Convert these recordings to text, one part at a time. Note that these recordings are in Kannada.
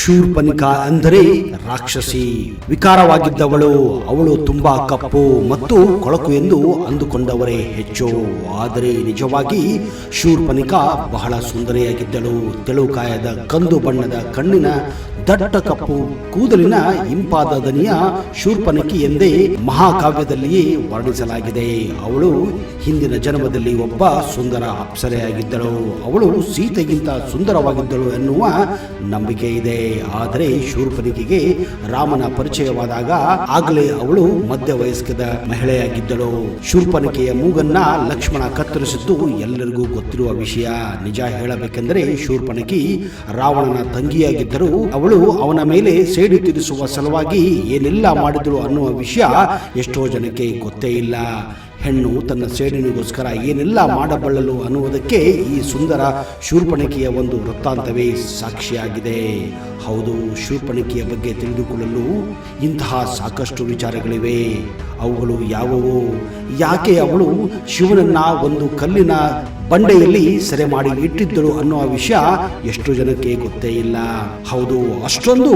ಶೂರ್ಪನಿಖ ಅಂದರೆ ರಾಕ್ಷಸಿ, ವಿಕಾರವಾಗಿದ್ದವಳು. ಅವಳು ತುಂಬಾ ಕಪ್ಪು ಮತ್ತು ಕೊಳಕು ಎಂದು ಅಂದುಕೊಂಡವರೇ ಹೆಚ್ಚು. ಆದರೆ ನಿಜವಾಗಿ ಶೂರ್ಪನಿಖ ಬಹಳ ಸುಂದರಿಯಾಗಿದ್ದಳು. ತೆಳುಕಾಯದ ಕಂದು ಬಣ್ಣದ ಕಣ್ಣಿನ ದಟ್ಟ ಕಪ್ಪು ಕೂದಲಿನ ಇಂಪಾದ ದನಿಯ ಶೂರ್ಪನಖಿ ಎಂದೇ ಮಹಾಕಾವ್ಯದಲ್ಲಿಯೇ ವರ್ಣಿಸಲಾಗಿದೆ. ಅವಳು ಹಿಂದಿನ ಜನ್ಮದಲ್ಲಿ ಒಬ್ಬ ಸುಂದರ ಅಪ್ಸರೆಯಾಗಿದ್ದಳು. ಅವಳು ಸೀತೆಗಿಂತ ಸುಂದರವಾಗಿದ್ದಳು ಎನ್ನುವ ನಂಬಿಕೆ ಇದೆ. ಆದರೆ ಶೂರ್ಪನಖಿಗೆ ರಾಮನ ಪರಿಚಯವಾದಾಗ ಆಗಲೇ ಅವಳು ಮಧ್ಯ ವಯಸ್ಕದ ಮಹಿಳೆಯಾಗಿದ್ದಳು. ಶೂರ್ಪನಖಿಯ ಮೂಗನ್ನ ಲಕ್ಷ್ಮಣ ಕತ್ತರಿಸಿದ್ದು ಎಲ್ಲರಿಗೂ ಗೊತ್ತಿರುವ ವಿಷಯ. ನಿಜ ಹೇಳಬೇಕೆಂದರೆ ಶೂರ್ಪನಖಿ ರಾವಣನ ತಂಗಿಯಾಗಿದ್ದರೂ ಅವಳು ಅವನ ಮೇಲೆ ಸೇಡು ತೀರಿಸುವ ಸಲುವಾಗಿ ಏನೆಲ್ಲ ಮಾಡಿದಳು ಅನ್ನುವ ವಿಷಯ ಎಷ್ಟೋ ಜನಕ್ಕೆ ಗೊತ್ತೇ ಇಲ್ಲ. ಹೆಣ್ಣು ತನ್ನ ಸೇಡಿನಿಗೋಸ್ಕರ ಏನೆಲ್ಲ ಮಾಡಬಲ್ಲಳು ಅನ್ನುವುದಕ್ಕೆ ಈ ಸುಂದರ ಶೂರ್ಪನಖಿಯ ಒಂದು ವೃತ್ತಾಂತವೇ ಸಾಕ್ಷಿಯಾಗಿದೆ. ಹೌದು, ಶೂರ್ಪನಖಿಯ ಬಗ್ಗೆ ತಿಳಿದುಕೊಳ್ಳಲು ಇಂತಹ ಸಾಕಷ್ಟು ವಿಚಾರಗಳಿವೆ. ಅವುಗಳು ಯಾವುವು? ಯಾಕೆ ಅವಳು ಶಿವನನ್ನ ಒಂದು ಕಲ್ಲಿನ ಬಂಡೆಯಲ್ಲಿ ಸೆರೆ ಮಾಡಿ ಇಟ್ಟಿದ್ದಳು ಅನ್ನುವ ವಿಷಯ ಎಷ್ಟು ಜನಕ್ಕೆ ಗೊತ್ತೇ ಇಲ್ಲ. ಹೌದು, ಅಷ್ಟೊಂದು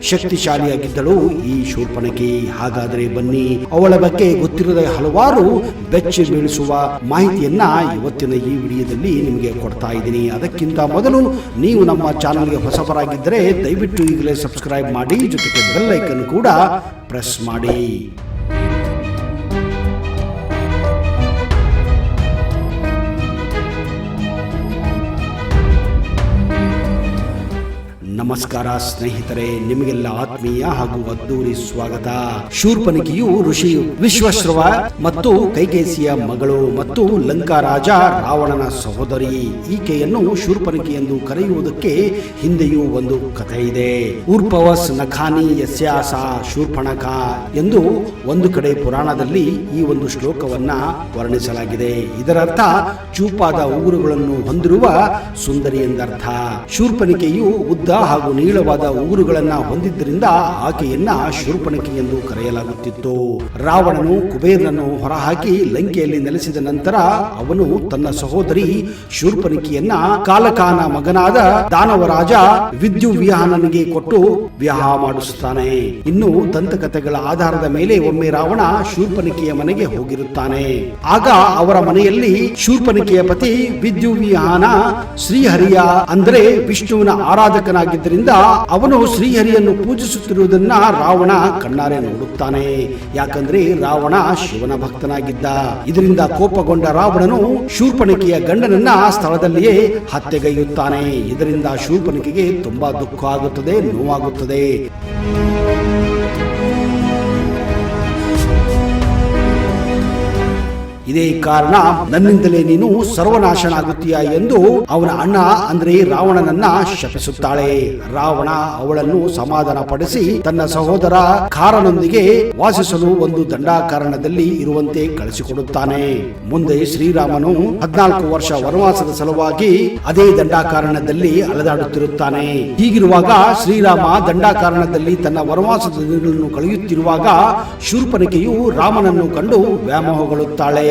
ಶಕ್ತಿಶಾಲಿಯಾಗಿದ್ದಳು ಈ ಶೂರ್ಪನಖಿ. ಹಾಗಾದರೆ ಬನ್ನಿ, ಅವಳ ಬಗ್ಗೆ ಗೊತ್ತಿರದ ಹಲವಾರು ಬೆಚ್ಚಿ ಬೀಳಿಸುವ ಮಾಹಿತಿಯನ್ನ ಇವತ್ತಿನ ಈ ವಿಡಿಯೋದಲ್ಲಿ ನಿಮಗೆ ಕೊಡ್ತಾ ಇದ್ದೀನಿ. ಅದಕ್ಕಿಂತ ಮೊದಲು ನೀವು ನಮ್ಮ ಚಾನಲ್ಗೆ ಹೊಸಬರಾಗಿದ್ದರೆ ದಯವಿಟ್ಟು ಈಗಲೇ ಸಬ್ಸ್ಕ್ರೈಬ್ ಮಾಡಿ, ಜೊತೆಗೆ ಬೆಲ್ ಐಕನ್ ಕೂಡ ಪ್ರೆಸ್ ಮಾಡಿ. ನಮಸ್ಕಾರ ಸ್ನೇಹಿತರೆ, ನಿಮಗೆಲ್ಲ ಆತ್ಮೀಯ ಹಾಗೂ ಅದ್ದೂರಿ ಸ್ವಾಗತ. ಶೂರ್ಪನಖಿಯು ಋಷಿ ವಿಶ್ವಶ್ರವ ಮತ್ತು ಕೈಕೇಸಿಯ ಮಗಳು ಮತ್ತು ಲಂಕಾ ರಾಜ ರಾವಣನ ಸಹೋದರಿ. ಈಕೆಯನ್ನು ಶೂರ್ಪನಖಿ ಎಂದು ಕರೆಯುವುದಕ್ಕೆ ಹಿಂದೆಯೂ ಒಂದು ಕಥೆ ಇದೆ. ಊರ್ಪವಸ್ ನಖಾನಿ ಯಸ್ಯಾಸ ಶೂರ್ಪಣಖ ಎಂದು ಒಂದು ಕಡೆ ಪುರಾಣದಲ್ಲಿ ಈ ಒಂದು ಶ್ಲೋಕವನ್ನ ವರ್ಣಿಸಲಾಗಿದೆ. ಇದರರ್ಥ ಚೂಪಾದ ಉಗುರುಗಳನ್ನು ಹೊಂದಿರುವ ಸುಂದರಿ ಎಂದರ್ಥ. ಶೂರ್ಪನಖಿಯು ಉದ್ದ ಹಾಗೂ ನೀಳವಾದ ಉಗುರುಗಳನ್ನ ಹೊಂದಿದ್ದರಿಂದ ಆಕೆಯನ್ನ ಶೂರ್ಪನಖಿ ಎಂದು ಕರೆಯಲಾಗುತ್ತಿತ್ತು. ರಾವಣನು ಕುಬೇರನನ್ನು ಹೊರಹಾಕಿ ಲಂಕೆಯಲ್ಲಿ ನೆಲೆಸಿದ ನಂತರ ಅವನು ತನ್ನ ಸಹೋದರಿ ಶೂರ್ಪನಖಿಯನ್ನ ಕಾಲಕಾನ ಮಗನಾದ ದಾನವರಾಜ ವಿದ್ಯುವ್ಯಾಹನನಿಗೆ ಕೊಟ್ಟು ವಿವಾಹ ಮಾಡಿಸುತ್ತಾನೆ. ಇನ್ನು ದಂತಕಥೆಗಳ ಆಧಾರದ ಮೇಲೆ ಒಮ್ಮೆ ರಾವಣ ಶೂರ್ಪನಖಿಯ ಮನೆಗೆ ಹೋಗಿರುತ್ತಾನೆ. ಆಗ ಅವರ ಮನೆಯಲ್ಲಿ ಶೂರ್ಪನಖಿಯ ಪತಿ ವಿದ್ಯುವ್ಯಾಹನ ಶ್ರೀಹರಿಯ ಅಂದರೆ ವಿಷ್ಣುವಿನ ಆರಾಧಕನಾಗಿ ಅವನು ಶ್ರೀಹರಿಯನ್ನು ಪೂಜಿಸುತ್ತಿರುವುದನ್ನ ರಾವಣ ಕಣ್ಣಾರೆ ನೋಡುತ್ತಾನೆ. ಯಾಕಂದ್ರೆ ರಾವಣ ಶಿವನ ಭಕ್ತನಾಗಿದ್ದ. ಇದರಿಂದ ಕೋಪಗೊಂಡ ರಾವಣನು ಶೂರ್ಪನಖಿಯ ಗಂಡನನ್ನ ಸ್ಥಳದಲ್ಲಿಯೇ ಹತ್ಯೆಗೈಯುತ್ತಾನೆ. ಇದರಿಂದ ಶೂರ್ಪನಖಿಗೆ ತುಂಬಾ ದುಃಖ ಆಗುತ್ತದೆ, ನೋವಾಗುತ್ತದೆ. ಇದೇ ಕಾರಣ ನನ್ನಿಂದಲೇ ನೀನು ಸರ್ವನಾಶನಾಗುತ್ತೀಯ ಎಂದು ಅವನ ಅಣ್ಣ ಅಂದ್ರೆ ರಾವಣನನ್ನ ಶಪಿಸುತ್ತಾಳೆ. ರಾವಣ ಅವಳನ್ನು ಸಮಾಧಾನ ಪಡಿಸಿ ತನ್ನ ಸಹೋದರ ಖಾರನೊಂದಿಗೆ ವಾಸಿಸಲು ಒಂದು ದಂಡಾಕಾರಣದಲ್ಲಿ ಇರುವಂತೆ ಕಳಿಸಿಕೊಡುತ್ತಾನೆ. ಮುಂದೆ ಶ್ರೀರಾಮನು 14 ವರ್ಷ ವನವಾಸದ ಸಲುವಾಗಿ ಅದೇ ದಂಡಾಕಾರಣದಲ್ಲಿ ಅಲೆದಾಡುತ್ತಿರುತ್ತಾನೆ. ಹೀಗಿರುವಾಗ ಶ್ರೀರಾಮ ದಂಡಾಕಾರಣದಲ್ಲಿ ತನ್ನ ವನವಾಸದ ದಿನಗಳನ್ನು ಕಳೆಯುತ್ತಿರುವಾಗ ಶೂರ್ಪನಖಿಯು ರಾಮನನ್ನು ಕಂಡು ವ್ಯಾಮೋಹಗೊಳ್ಳುತ್ತಾಳೆ.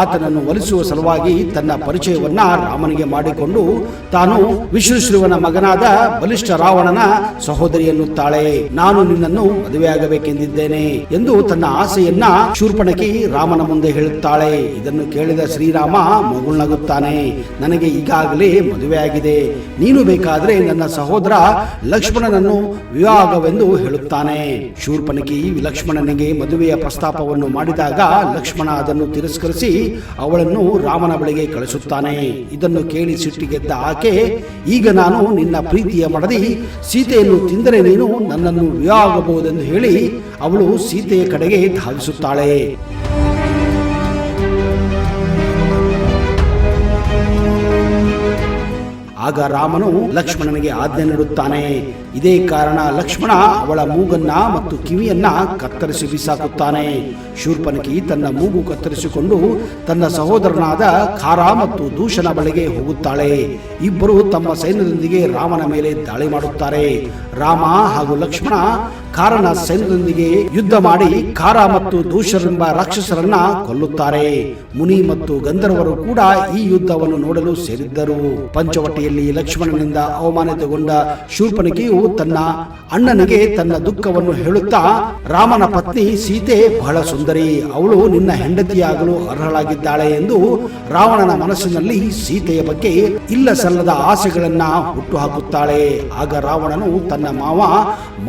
ಆತನನ್ನು ಒಲಿಸುವ ಸಲುವಾಗಿ ತನ್ನ ಪರಿಚಯವನ್ನ ರಾಮನಿಗೆ ಮಾಡಿಕೊಂಡು ತಾನು ವಿಶ್ವಶ್ರವನ ಮಗನಾದ ಬಲಿಷ್ಠ ರಾವಣನ ಸಹೋದರಿ ಎನ್ನುತ್ತಾಳೆ. ನಾನು ನಿನ್ನನ್ನು ಮದುವೆಯಾಗಬೇಕೆಂದಿದ್ದೇನೆ ಎಂದು ತನ್ನ ಆಸೆಯನ್ನ ಶೂರ್ಪನಖಿ ರಾಮನ ಮುಂದೆ ಹೇಳುತ್ತಾಳೆ. ಇದನ್ನು ಕೇಳಿದ ಶ್ರೀರಾಮ ಮಗುಳ್ನಗುತ್ತಾನೆ. ನನಗೆ ಈಗಾಗಲೇ ಮದುವೆಯಾಗಿದೆ, ನೀನು ಬೇಕಾದ್ರೆ ನನ್ನ ಸಹೋದರ ಲಕ್ಷ್ಮಣನನ್ನು ವಿವಾಹವೆಂದು ಹೇಳುತ್ತಾನೆ. ಶೂರ್ಪನಖಿ ಲಕ್ಷ್ಮಣನಿಗೆ ಮದುವೆಯ ಪ್ರಸ್ತಾಪವನ್ನು ಮಾಡಿದಾಗ ಲಕ್ಷ್ಮಣ ಅದನ್ನು ತಿರಸ್ಕರಿಸಿ ಅವಳನ್ನು ರಾಮನ ಬಳಿಗೆ ಕಳಿಸುತ್ತಾನೆ. ಇದನ್ನು ಕೇಳಿ ಸಿಟ್ಟಿಗೆದ್ದ ಆಕೆ, ಈಗ ನಾನು ನಿನ್ನ ಪ್ರೀತಿಯ ಮಡದಿ ಸೀತೆಯನ್ನು ತಿಂದರೆ ನೀನು ನನ್ನನ್ನು ವಿವಾಹವಾಗಬಹುದೆಂದು ಹೇಳಿ ಅವಳು ಸೀತೆಯ ಕಡೆಗೆ ಧಾವಿಸುತ್ತಾಳೆ. ಆಗ ರಾಮನು ಲಕ್ಷ್ಮಣನಿಗೆ ಆಜ್ಞೆ ನೀಡುತ್ತಾನೆ. ಇದೇ ಕಾರಣ ಲಕ್ಷ್ಮಣ ಅವಳ ಮೂಗನ್ನ ಮತ್ತು ಕಿವಿಯನ್ನ ಕತ್ತರಿಸಿ ಬಿಸಾಕುತ್ತಾನೆ. ಶೂರ್ಪನಖಿ ತನ್ನ ಮೂಗು ಕತ್ತರಿಸಿಕೊಂಡು ತನ್ನ ಸಹೋದರನಾದ ಖಾರ ಮತ್ತು ದೂಷಣ ಬಳಿಗೆ ಹೋಗುತ್ತಾಳೆ. ಇಬ್ಬರು ತಮ್ಮ ಸೈನ್ಯದೊಂದಿಗೆ ರಾಮನ ಮೇಲೆ ದಾಳಿ ಮಾಡುತ್ತಾರೆ. ರಾಮ ಹಾಗೂ ಲಕ್ಷ್ಮಣ ಖಾರನ ಸೈನ್ಯದೊಂದಿಗೆ ಯುದ್ಧ ಮಾಡಿ ಖಾರ ಮತ್ತು ದೂಷರೆಂಬ ರಾಕ್ಷಸರನ್ನ ಕೊಲ್ಲುತ್ತಾರೆ. ಮುನಿ ಮತ್ತು ಗಂಧರ್ವರು ಕೂಡ ಈ ಯುದ್ಧವನ್ನು ನೋಡಲು ಸೇರಿದ್ದರು. ಪಂಚವಟಿಯಲ್ಲಿ ಇಲ್ಲಿ ಲಕ್ಷ್ಮಣನಿಂದ ಅವಮಾನಿತಗೊಂಡ ಶೂರ್ಪನಖಿಯು ತನ್ನ ಅಣ್ಣನಿಗೆ ತನ್ನ ದುಃಖವನ್ನು ಹೇಳುತ್ತಾ, ರಾಮನ ಪತ್ನಿ ಸೀತೆ ಬಹಳ ಸುಂದರಿ, ಅವಳು ನಿನ್ನ ಹೆಂಡತಿಯಾಗಲು ಅರ್ಹಳಾಗಿದ್ದಾಳೆ ಎಂದು ರಾವಣನ ಮನಸ್ಸಿನಲ್ಲಿ ಸೀತೆಯ ಬಗ್ಗೆ ಇಲ್ಲ ಸಲ್ಲದ ಆಸೆಗಳನ್ನ ಹುಟ್ಟುಹಾಕುತ್ತಾಳೆ. ಆಗ ರಾವಣನು ತನ್ನ ಮಾವ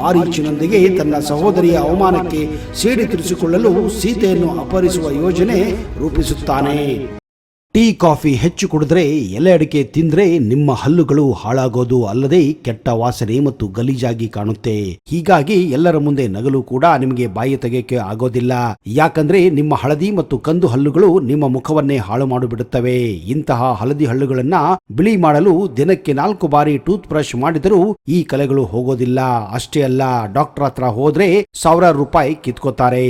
ಮಾರೀಚನೊಂದಿಗೆ ತನ್ನ ಸಹೋದರಿಯ ಅವಮಾನಕ್ಕೆ ಸೇಡಿ ತೀರಿಸಿಕೊಳ್ಳಲು ಸೀತೆಯನ್ನು ಅಪಹರಿಸುವ ಯೋಜನೆ ರೂಪಿಸುತ್ತಾನೆ. ಟೀ ಕಾಫಿ ಹೆಚ್ಚು ಕುಡಿದ್ರೆ, ಎಲೆ ಅಡಿಕೆ ತಿಂದ್ರೆ ನಿಮ್ಮ ಹಲ್ಲುಗಳು ಹಾಳಾಗೋದು ಅಲ್ಲದೆ ಕೆಟ್ಟ ವಾಸನೆ ಮತ್ತು ಗಲೀಜಾಗಿ ಕಾಣುತ್ತೆ. ಹೀಗಾಗಿ ಎಲ್ಲರ ಮುಂದೆ ನಗಲು ಕೂಡ ನಿಮಗೆ ಬಾಯಿ ತೆಗೆಯಕ್ಕೆ ಆಗೋದಿಲ್ಲ. ಯಾಕಂದ್ರೆ ನಿಮ್ಮ ಹಳದಿ ಮತ್ತು ಕಂದು ಹಲ್ಲುಗಳು ನಿಮ್ಮ ಮುಖವನ್ನೇ ಹಾಳು ಮಾಡಿಬಿಡುತ್ತವೆ. ಇಂತಹ ಹಳದಿ ಹಲ್ಲುಗಳನ್ನ ಬಿಳಿ ಮಾಡಲು ದಿನಕ್ಕೆ 4 ಬಾರಿ ಟೂತ್ ಬ್ರಷ್ ಮಾಡಿದರೂ ಈ ಕಲೆಗಳು ಹೋಗೋದಿಲ್ಲ. ಅಷ್ಟೇ ಅಲ್ಲ, ಡಾಕ್ಟರ್ ಹತ್ರ ಹೋದ್ರೆ ₹1000 ಕಿತ್ಕೋತಾರೆ.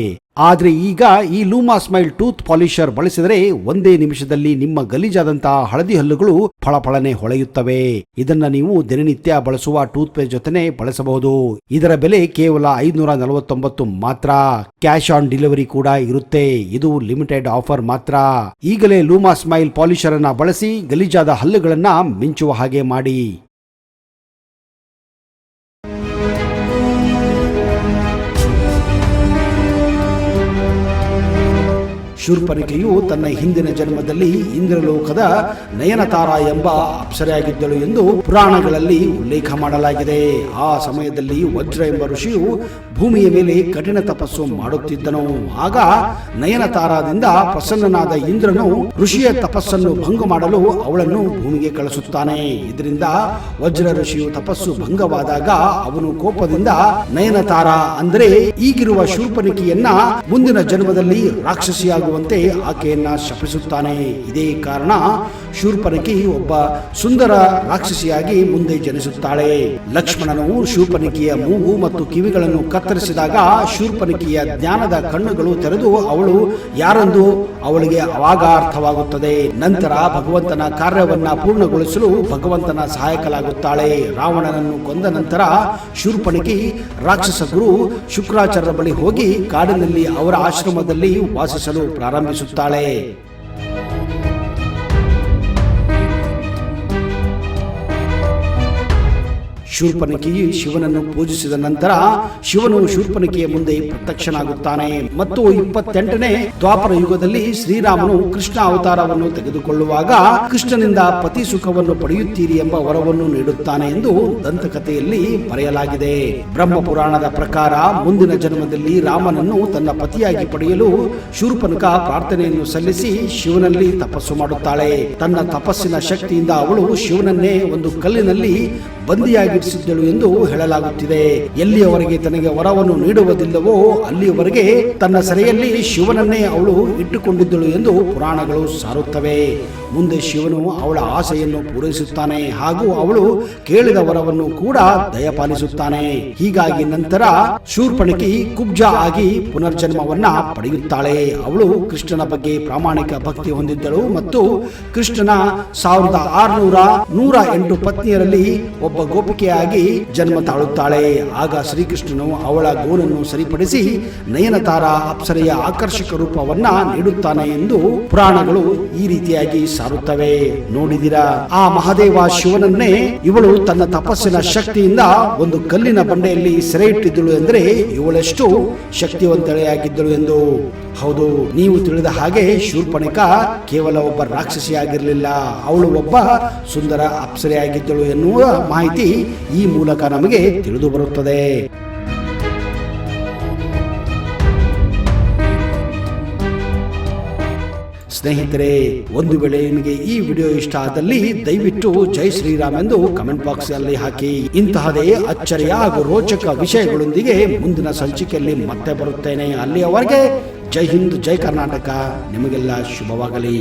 ಆದ್ರೆ ಈಗ ಈ ಲೂಮಾ ಸ್ಮೈಲ್ ಟೂತ್ ಪಾಲಿಷರ್ ಬಳಸಿದರೆ ಒಂದೇ ನಿಮಿಷದಲ್ಲಿ ನಿಮ್ಮ ಗಲೀಜಾದಂತಹ ಹಳದಿ ಹಲ್ಲುಗಳು ಫಳಫಳನೆ ಹೊಳೆಯುತ್ತವೆ. ಇದನ್ನ ನೀವು ದಿನನಿತ್ಯ ಬಳಸುವ ಟೂತ್ ಪೇಸ್ಟ್ ಜೊತೆನೆ ಬಳಸಬಹುದು. ಇದರ ಬೆಲೆ ಕೇವಲ $549 ಮಾತ್ರ. ಕ್ಯಾಶ್ ಆನ್ ಡೆಲಿವರಿ ಕೂಡ ಇರುತ್ತೆ. ಇದು ಲಿಮಿಟೆಡ್ ಆಫರ್ ಮಾತ್ರ. ಈಗಲೇ ಲೂಮಾ ಸ್ಮೈಲ್ ಪಾಲಿಷರ್ ಅನ್ನ ಬಳಸಿ ಗಲೀಜಾದ ಹಲ್ಲುಗಳನ್ನ ಮಿಂಚುವ ಹಾಗೆ ಮಾಡಿ. ಶೂರ್ಪನಖಿಯು ತನ್ನ ಹಿಂದಿನ ಜನ್ಮದಲ್ಲಿ ಇಂದ್ರಲೋಕದ ನಯನತಾರ ಎಂಬ ಅಪ್ಸರೆಯಾಗಿದ್ದಳು ಎಂದು ಪುರಾಣಗಳಲ್ಲಿ ಉಲ್ಲೇಖ ಮಾಡಲಾಗಿದೆ. ಆ ಸಮಯದಲ್ಲಿ ವಜ್ರ ಎಂಬ ಋಷಿಯು ಭೂಮಿಯ ಮೇಲೆ ಕಠಿಣ ತಪಸ್ಸು ಮಾಡುತ್ತಿದ್ದನು. ಆಗ ನಯನತಾರದಿಂದ ಪ್ರಸನ್ನನಾದ ಇಂದ್ರನು ಋಷಿಯ ತಪಸ್ಸನ್ನು ಭಂಗ ಮಾಡಲು ಅವಳನ್ನು ಭೂಮಿಗೆ ಕಳಿಸುತ್ತಾನೆ. ಇದರಿಂದ ವಜ್ರ ಋಷಿಯು ತಪಸ್ಸು ಭಂಗವಾದಾಗ ಅವನು ಕೋಪದಿಂದ ನಯನತಾರ ಅಂದರೆ ಈಗಿರುವ ಶೂರ್ಪನಖಿಯನ್ನ ಮುಂದಿನ ಜನ್ಮದಲ್ಲಿ ರಾಕ್ಷಸಿಯಾಗುವ ಆಕೆಯನ್ನ ಶಪಿಸುತ್ತಾನೆ. ಇದೇ ಕಾರಣ ಶೂರ್ಪನಖಿ ಒಬ್ಬ ಸುಂದರ ರಾಕ್ಷಸಿಯಾಗಿ ಮುಂದೆ ಜನಿಸುತ್ತಾಳೆ. ಲಕ್ಷ್ಮಣನು ಶೂರ್ಪನಖಿಯ ಮೂಗು ಮತ್ತು ಕಿವಿಗಳನ್ನು ಕತ್ತರಿಸಿದಾಗ ಶೂರ್ಪನಖಿಯ ಜ್ಞಾನದ ಕಣ್ಣುಗಳು ತೆರೆದು ಅವಳು ಯಾರೆಂದು ಅವಳಿಗೆ ಅವಾಗ ಅರ್ಥವಾಗುತ್ತದೆ. ನಂತರ ಭಗವಂತನ ಕಾರ್ಯವನ್ನ ಪೂರ್ಣಗೊಳಿಸಲು ಭಗವಂತನ ಸಹಾಯಕಲಾಗುತ್ತಾಳೆ. ರಾವಣನನ್ನು ಕೊಂದ ನಂತರ ಶೂರ್ಪನಖಿ ರಾಕ್ಷಸ ಗುರು ಶುಕ್ರಾಚಾರ್ಯರ ಬಳಿ ಹೋಗಿ ಕಾಡಿನಲ್ಲಿ ಅವರ ಆಶ್ರಮದಲ್ಲಿ ವಾಸಿಸಲು ಪ್ರಾರಂಭಿಸುತ್ತಾಳೆ. ಶೂರ್ಪನಖಿ ಶಿವನನ್ನು ಪೂಜಿಸಿದ ನಂತರ ಶಿವನು ಶೂರ್ಪನಖಿಯ ಮುಂದೆ ಪ್ರತ್ಯಕ್ಷನಾಗುತ್ತಾನೆ ಮತ್ತು 28ನೇ ದ್ವಾಪರ ಯುಗದಲ್ಲಿ ಶ್ರೀರಾಮನು ಕೃಷ್ಣ ಅವತಾರವನ್ನು ತೆಗೆದುಕೊಳ್ಳುವಾಗ ಕೃಷ್ಣನಿಂದ ಪತಿ ಸುಖವನ್ನು ಪಡೆಯುತ್ತೀರಿ ಎಂಬ ವರವನ್ನು ನೀಡುತ್ತಾನೆ ಎಂದು ದಂತಕಥೆಯಲ್ಲಿ ಬರೆಯಲಾಗಿದೆ. ಬ್ರಹ್ಮ ಪುರಾಣದ ಪ್ರಕಾರ ಮುಂದಿನ ಜನ್ಮದಲ್ಲಿ ರಾಮನನ್ನು ತನ್ನ ಪತಿಯಾಗಿ ಪಡೆಯಲು ಶೂರ್ಪನಖ ಪ್ರಾರ್ಥನೆಯನ್ನು ಸಲ್ಲಿಸಿ ಶಿವನಲ್ಲಿ ತಪಸ್ಸು ಮಾಡುತ್ತಾಳೆ. ತನ್ನ ತಪಸ್ಸಿನ ಶಕ್ತಿಯಿಂದ ಅವಳು ಶಿವನನ್ನೇ ಒಂದು ಕಲ್ಲಿನಲ್ಲಿ ಬಂದಿಯಾಗಿರಿಸಿದ್ದಳು ಎಂದು ಹೇಳಲಾಗುತ್ತಿದೆ. ಎಲ್ಲಿಯವರೆಗೆ ತನಗೆ ವರವನ್ನು ನೀಡುವುದಿಲ್ಲವೋ ಅಲ್ಲಿಯವರೆಗೆ ತನ್ನ ಸೆರೆಯಲ್ಲಿ ಶಿವನನ್ನೇ ಅವಳು ಇಟ್ಟುಕೊಂಡಿದ್ದಳು ಎಂದು ಪುರಾಣಗಳು ಸಾರುತ್ತವೆ. ಮುಂದೆ ಶಿವನು ಅವಳ ಆಸೆಯನ್ನು ಪೂರೈಸುತ್ತಾನೆ ಹಾಗೂ ಅವಳು ಕೇಳಿದ ವರವನ್ನು ಕೂಡ ದಯಪಾಲಿಸುತ್ತಾನೆ. ಹೀಗಾಗಿ ನಂತರ ಶೂರ್ಪನಖಿ ಕುಬ್ಜ ಆಗಿ ಪುನರ್ಜನ್ಮವನ್ನ ಪಡೆಯುತ್ತಾಳೆ. ಅವಳು ಕೃಷ್ಣನ ಬಗ್ಗೆ ಪ್ರಾಮಾಣಿಕ ಭಕ್ತಿ ಹೊಂದಿದ್ದಳು ಮತ್ತು ಕೃಷ್ಣನ 1608 ಪತ್ನಿಯರಲ್ಲಿ ಒಬ್ಬ ಗೋಪಿಕೆಯಾಗಿ ಜನ್ಮ ತಾಳುತ್ತಾಳೆ. ಆಗ ಶ್ರೀಕೃಷ್ಣನು ಅವಳ ಗೋನನ್ನು ಸರಿಪಡಿಸಿ ನಯನತಾರ ಅಪ್ಸರೆಯ ಆಕರ್ಷಕ ರೂಪವನ್ನ ನೀಡುತ್ತಾನೆ ಎಂದು ಪುರಾಣಗಳು ಈ ರೀತಿಯಾಗಿ ಸಾರುತ್ತವೆ. ನೋಡಿದಿರಾ, ಆ ಮಹಾದೇವ ಶಿವನನ್ನೇ ಇವಳು ತನ್ನ ತಪಸ್ಸಿನ ಶಕ್ತಿಯಿಂದ ಒಂದು ಕಲ್ಲಿನ ಬಂಡೆಯಲ್ಲಿ ಸೆರೆ ಇಟ್ಟಿದ್ದಳು ಎಂದರೆ ಇವಳೆಷ್ಟು ಶಕ್ತಿವಂತಳೆಯಾಗಿದ್ದಳು ಎಂದು. ಹೌದು, ನೀವು ತಿಳಿದ ಹಾಗೆ ಶೂರ್ಪನಖ ಕೇವಲ ಒಬ್ಬ ರಾಕ್ಷಸಿಯಾಗಿರಲಿಲ್ಲ, ಅವಳು ಒಬ್ಬ ಸುಂದರ ಅಪ್ಸರೆಯಾಗಿದ್ದಳು ಎನ್ನುವ ಮಾಹಿತಿ ಈ ಮೂಲಕ ನಮಗೆ ತಿಳಿದು ಬರುತ್ತದೆ. ಸ್ನೇಹಿತರೆ, ಒಂದು ವೇಳೆ ನಿಮಗೆ ಈ ವಿಡಿಯೋ ಇಷ್ಟ ಆದಲ್ಲಿ ದಯವಿಟ್ಟು ಜೈ ಶ್ರೀರಾಮ್ ಎಂದು ಕಮೆಂಟ್ ಬಾಕ್ಸ್ ಅಲ್ಲಿ ಹಾಕಿ. ಇಂತಹದೇ ಅಚ್ಚರಿಯ ಹಾಗೂ ರೋಚಕ ವಿಷಯಗಳೊಂದಿಗೆ ಮುಂದಿನ ಸಂಚಿಕೆಯಲ್ಲಿ ಮತ್ತೆ ಬರುತ್ತೇನೆ. ಅಲ್ಲಿಯವರೆಗೆ ಜೈ ಹಿಂದ್, ಜೈ ಕರ್ನಾಟಕ. ನಿಮಗೆಲ್ಲ ಶುಭವಾಗಲಿ.